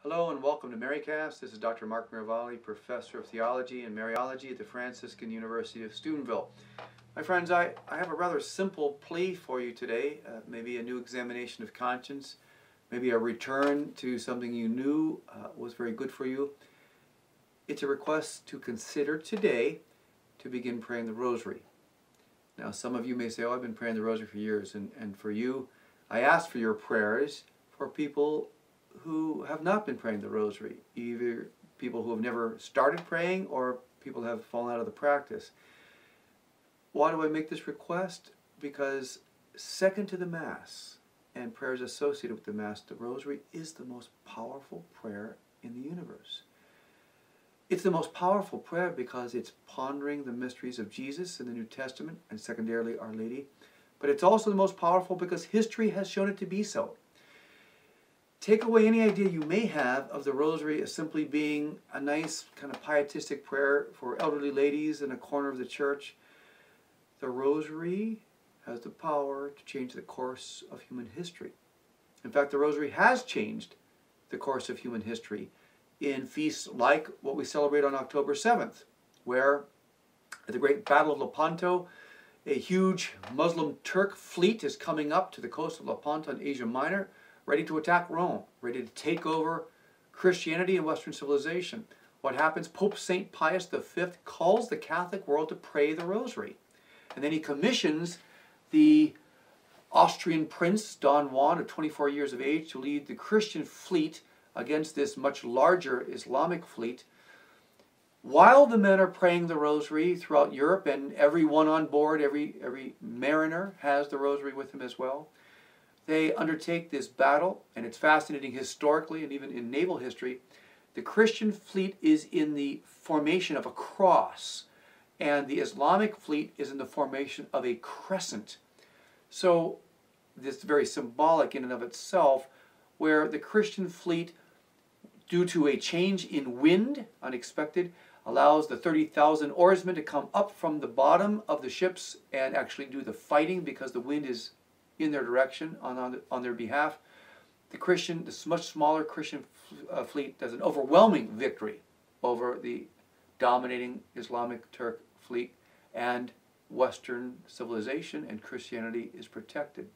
Hello and welcome to Mcasts. This is Dr. Mark Miravalle, Professor of Theology and Mariology at the Franciscan University of Steubenville. My friends, I have a rather simple plea for you today, maybe a new examination of conscience, maybe a return to something you knew was very good for you. It's a request to consider today to begin praying the Rosary. Now, some of you may say, oh, I've been praying the Rosary for years, and for you, I ask for your prayers for people who have not been praying the Rosary, either people who have never started praying or people who have fallen out of the practice. Why do I make this request? Because second to the Mass and prayers associated with the Mass, the Rosary is the most powerful prayer in the universe. It's the most powerful prayer because it's pondering the mysteries of Jesus in the New Testament and secondarily Our Lady. But it's also the most powerful because history has shown it to be so. Take away any idea you may have of the Rosary as simply being a nice kind of pietistic prayer for elderly ladies in a corner of the church. The Rosary has the power to change the course of human history. In fact, the Rosary has changed the course of human history in feasts like what we celebrate on October 7th, where at the great Battle of Lepanto, a huge Muslim Turk fleet is coming up to the coast of Lepanto in Asia Minor, ready to attack Rome, ready to take over Christianity and Western civilization. What happens? Pope St. Pius V calls the Catholic world to pray the Rosary. And then he commissions the Austrian prince, Don Juan, of 24 years of age, to lead the Christian fleet against this much larger Islamic fleet. While the men are praying the Rosary throughout Europe, and everyone on board, every mariner has the Rosary with him as well, they undertake this battle, and it's fascinating historically and even in naval history. The Christian fleet is in the formation of a cross, and the Islamic fleet is in the formation of a crescent. So this is very symbolic in and of itself, where the Christian fleet, due to a change in wind, unexpected, allows the 30,000 oarsmen to come up from the bottom of the ships and actually do the fighting because the wind is in their direction, on their behalf. The much smaller Christian fleet does an overwhelming victory over the dominating Islamic Turk fleet, and Western civilization and Christianity is protected.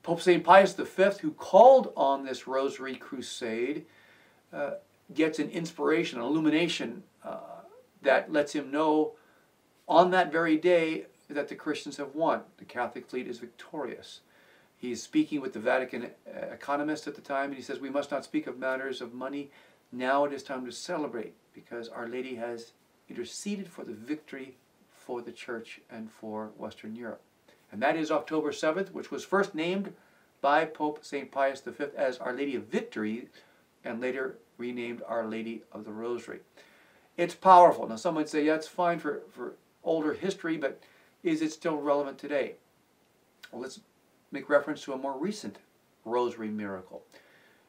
Pope St. Pius V, who called on this Rosary crusade, gets an inspiration, an illumination that lets him know on that very day that the Christians have won. The Catholic fleet is victorious. He's speaking with the Vatican economist at the time, and he says, we must not speak of matters of money. Now it is time to celebrate, because Our Lady has interceded for the victory for the Church and for Western Europe. And that is October 7th, which was first named by Pope St. Pius V as Our Lady of Victory, and later renamed Our Lady of the Rosary. It's powerful. Now some might say, yeah, it's fine for older history, but is it still relevant today? Well, let's make reference to a more recent Rosary miracle.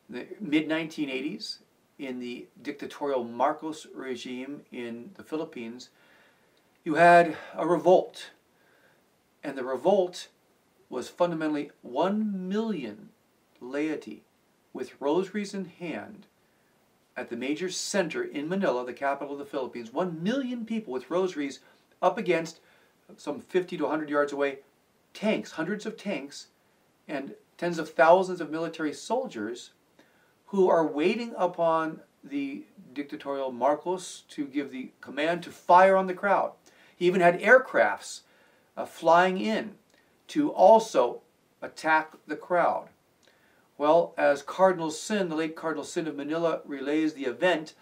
In the mid-1980s, in the dictatorial Marcos regime in the Philippines, you had a revolt. And the revolt was fundamentally 1 million laity with rosaries in hand at the major center in Manila, the capital of the Philippines. 1 million people with rosaries up against some 50 to 100 yards away, tanks, hundreds of tanks, and tens of thousands of military soldiers who are waiting upon the dictatorial Marcos to give the command to fire on the crowd. He even had aircrafts flying in to also attack the crowd. Well, as Cardinal Sin, the late Cardinal Sin of Manila, relays the event,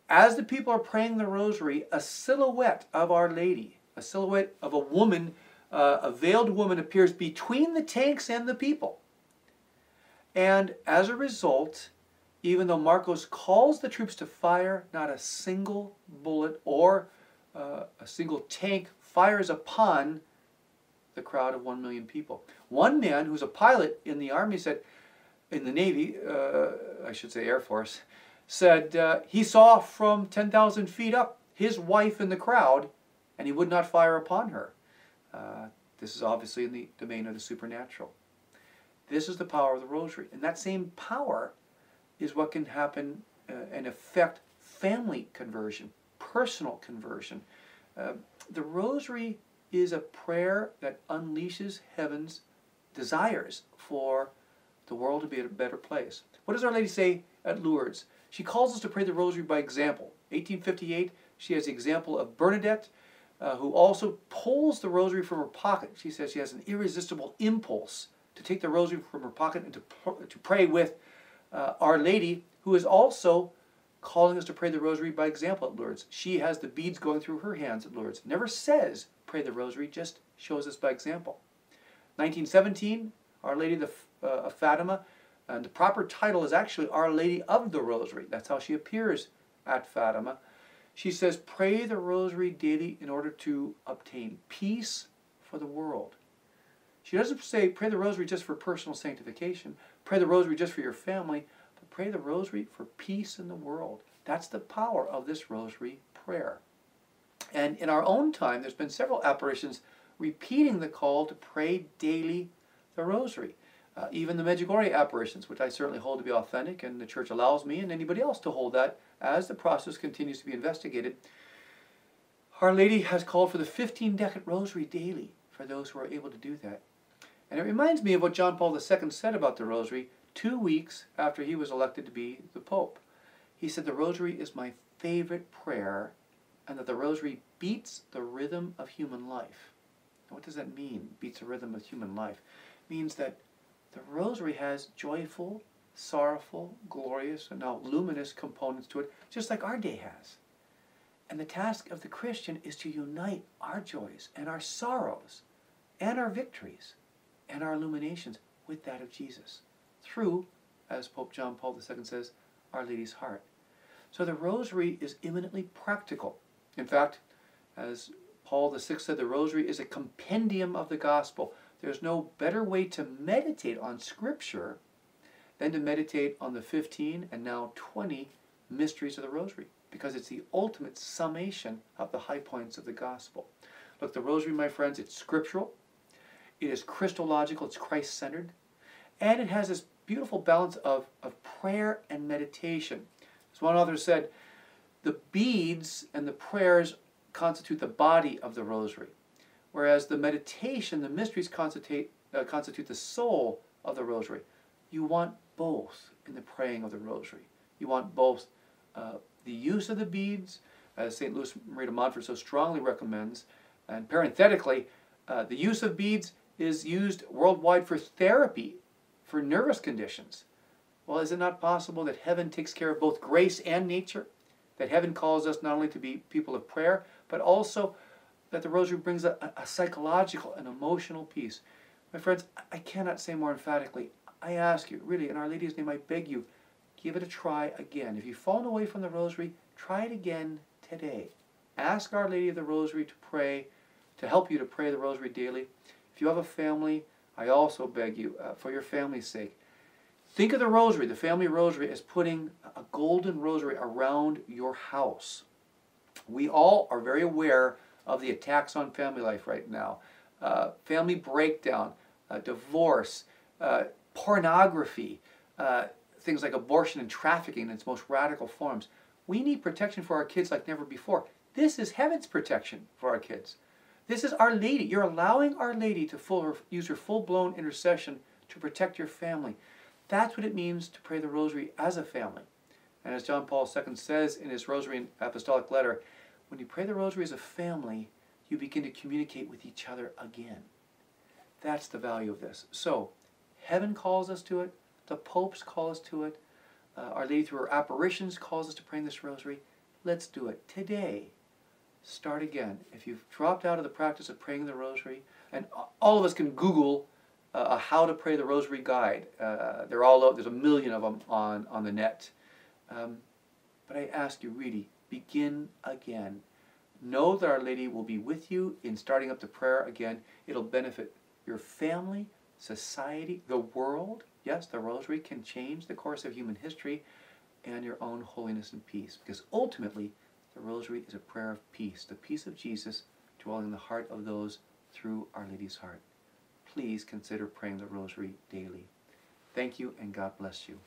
as the people are praying the Rosary, a silhouette of Our Lady, a silhouette of a woman, a veiled woman, appears between the tanks and the people. And as a result, even though Marcos calls the troops to fire, not a single bullet or a single tank fires upon the crowd of 1 million people. One man who's a pilot in the Army said, in the Navy, I should say Air Force, said he saw from 10,000 feet up his wife in the crowd, and he would not fire upon her. This is obviously in the domain of the supernatural. This is the power of the Rosary. And that same power is what can happen and affect family conversion, personal conversion. The Rosary is a prayer that unleashes heaven's desires for the world to be a better place. What does Our Lady say at Lourdes? She calls us to pray the Rosary by example. 1858, she has the example of Bernadette, who also pulls the Rosary from her pocket. She says she has an irresistible impulse to take the Rosary from her pocket and to pray with Our Lady, who is also calling us to pray the Rosary by example at Lourdes. She has the beads going through her hands at Lourdes. Never says pray the Rosary, just shows us by example. 1917, Our Lady of Fatima, and the proper title is actually Our Lady of the Rosary. That's how she appears at Fatima. She says, pray the Rosary daily in order to obtain peace for the world. She doesn't say pray the Rosary just for personal sanctification, pray the Rosary just for your family, but pray the Rosary for peace in the world. That's the power of this Rosary prayer. And in our own time, there's been several apparitions repeating the call to pray daily the Rosary. Even the Medjugorje apparitions, which I certainly hold to be authentic, and the Church allows me and anybody else to hold that as the process continues to be investigated. Our Lady has called for the 15-decade Rosary daily for those who are able to do that. And it reminds me of what John Paul II said about the Rosary 2 weeks after he was elected to be the Pope. He said, the Rosary is my favorite prayer, and that the Rosary beats the rhythm of human life. Now, what does that mean, beats the rhythm of human life? It means that the Rosary has joyful, sorrowful, glorious, and now luminous components to it, just like our day has. And the task of the Christian is to unite our joys and our sorrows and our victories and our illuminations with that of Jesus through, as Pope John Paul II says, Our Lady's heart. So the Rosary is eminently practical. In fact, as Paul VI said, the Rosary is a compendium of the gospel. There's no better way to meditate on Scripture than to meditate on the 15 and now 20 mysteries of the Rosary, because it's the ultimate summation of the high points of the gospel. Look, the Rosary, my friends, it's scriptural, it is Christological, it's Christ-centered, and it has this beautiful balance of prayer and meditation. As one author said, the beads and the prayers constitute the body of the Rosary, whereas the meditation, the mysteries constitute the soul of the Rosary. You want both in the praying of the Rosary. You want both the use of the beads, as St. Louis Marie de Montfort so strongly recommends, and parenthetically, the use of beads is used worldwide for therapy for nervous conditions. Well, is it not possible that heaven takes care of both grace and nature? That heaven calls us not only to be people of prayer, but also that the Rosary brings a psychological and emotional peace. My friends, I cannot say more emphatically, I ask you, really, in Our Lady's name, I beg you, give it a try again. If you've fallen away from the Rosary, try it again today. Ask Our Lady of the Rosary to pray, to help you to pray the Rosary daily. If you have a family, I also beg you, for your family's sake, think of the Rosary, the Family Rosary, as putting a golden rosary around your house. We all are very aware of the attacks on family life right now. Family breakdown, divorce, pornography, things like abortion and trafficking in its most radical forms. We need protection for our kids like never before. This is heaven's protection for our kids. This is Our Lady. You're allowing Our Lady to use her full-blown intercession to protect your family. That's what it means to pray the Rosary as a family. And as John Paul II says in his Rosary and Apostolic Letter, when you pray the Rosary as a family, you begin to communicate with each other again. That's the value of this. So, heaven calls us to it. The popes call us to it. Our Lady through her apparitions calls us to pray this Rosary. Let's do it today. Start again. If you've dropped out of the practice of praying the Rosary, and all of us can Google a how to pray the Rosary guide. They're all out. There's a million of them on the net. But I ask you, really, begin again. Know that Our Lady will be with you in starting up the prayer again. It'll benefit your family, society, the world. Yes, the Rosary can change the course of human history and your own holiness and peace. Because ultimately, the Rosary is a prayer of peace, the peace of Jesus dwelling in the heart of those through Our Lady's heart. Please consider praying the Rosary daily. Thank you, and God bless you.